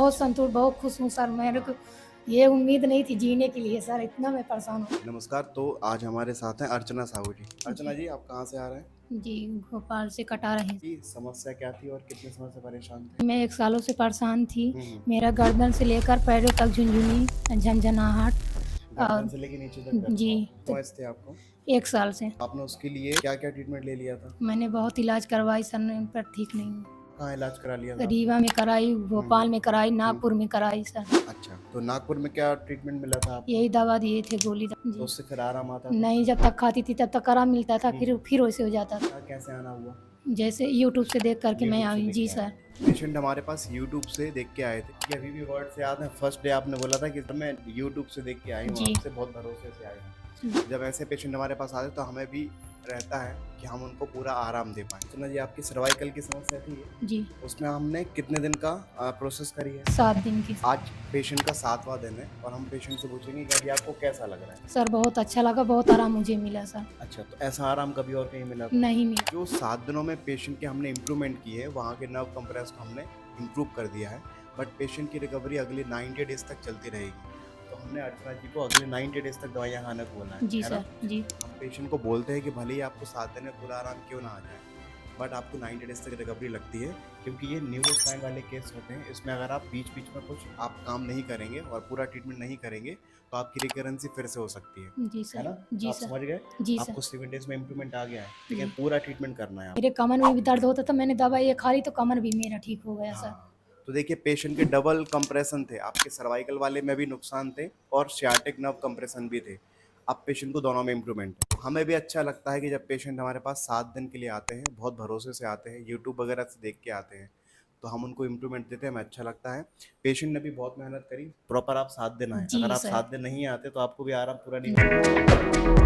बहुत संतुष्ट, बहुत खुश हूँ सर। मेरे को ये उम्मीद नहीं थी जीने के लिए सर, इतना मैं परेशान हूँ। नमस्कार, तो आज हमारे साथ हैं अर्चना साहू जी। अर्चना जी, जी, आप कहाँ से आ रहे हैं? जी, भोपाल से कटा रही की समस्या क्या थी और कितने समय से परेशान थे? हूँ। मैं 1 सालों से परेशान थी। हुँ। मेरा गर्दन से लेकर पैरों तक झुनझुनी, झनझनाहट गर्दन और से लेके नीचे तक दर्द जी, था। तो नॉइज़ थे आपको? 1 साल से आपने उसके लिए क्या-क्या ट्रीटमेंट ले लिया था? मैंने बहुत इलाज करवाई सर ने, पर ठीक नहीं हुआ। कहाँ इलाज करा लिया था आपने? रीवा में कराई, हुँ, हुँ। भोपाल में कराई, हुँ। नागपुर में कराई सर। अच्छा, तो नागपुर में क्या ट्रीटमेंट मिला था आपको? यही दवा दिए थे, गोली तो जी। उससे फिर आराम आता था? नहीं, जब तक खाती थी तब तक आराम मिलता था, हुँ, फिर हुँ। वैसे हो जाता था। क्या कैसे आना हुआ? जैसे यूट्यूब से देख कर के मैं यूट्यूब से आई। देख जी के आए। सर। पेशेंट हमारे पास यूट्यूब से देख के आए थे। ये अभी भी वर्ड से याद है, फर्स्ट डे आपने बोला था कि सर मैं यूट्यूब से देख के आई हूँ, जी। आपसे बहुत भरोसे से आई हूँ। जब ऐसे पेशेंट हमारे पास आते हैं तो हमें भी रहता है कि हम उनको पूरा आराम दे पाएँ। सुना जी, आपकी सर्वाइकल की समस्या थी, जी, उसमें हमने कितने दिन का प्रोसेस करी है? 7 दिन की। आज पेशेंट का 7वां दिन है और हम पेशेंट से पूछेंगे कि अभी आपको कैसा लग रहा है? सर बहुत अच्छा लगा, बहुत आराम मुझे मिला सर। अच्छा, तो ऐसा आराम कभी और कहीं मिला था? नहीं मिला। जो 7 दिनों में पेशेंट के हमने इम्प्रूवमेंट की है, वहाँ के नर्व कंप्रेस को हमने इम्प्रूव कर दिया है, बट पेशेंट की रिकवरी अगले 90 डेज़ तक चलती रहेगी। तो हमने अर्चना जी को अगले 90 डेज़ तक दवाइयाँ खाने को बोला जी है ना? सर, जी। हम पेशेंट को बोलते हैं कि भले ही आपको 7 दिन में पूरा आराम क्यों ना आ जाए, बट आपको 90 डेज़ तक रिकवरी लगती है, क्योंकि ये न्यूरोसाइन वाले केस होते हैं। इसमें अगर आप बीच-बीच में कुछ आप काम नहीं करेंगे और पूरा ट्रीटमेंट नहीं करेंगे, तो आपकी रिकरेंसी फिर से हो सकती जी है सर, ना? तो जी आप सर, समझ गए? जी सर, आपको 7 डेज़ में इम्प्रूवमेंट आ गया है, ठीक है? जी। पूरा ट्रीटमेंट करना है मेरे आपको। कमर में भी दर्द होता था, मैंने दवाई ये खा ली तो कमर भी मेरा ठीक हो गया सर। हाँ, तो देखिए पेशेंट के डबल कंप्रेशन थे, आपके सर्वाइकल वाले में भी नुकसान थे और सियाटिक नर्व कंप्रेशन भी थे। अब पेशेंट को दोनों में इम्प्रूवमेंट है। हमें भी अच्छा लगता है कि जब पेशेंट हमारे पास 7 दिन के लिए आते हैं, बहुत भरोसे से आते हैं, यूट्यूब वगैरह से देख के आते हैं, तो हम उनको इम्प्रूवमेंट देते हैं, हमें अच्छा लगता है। पेशेंट ने भी बहुत मेहनत करी, प्रॉपर आप 7 दिन आए। जी अगर आप सर। 7 दिन नहीं आते तो आपको भी आराम पूरा नहीं मिलता।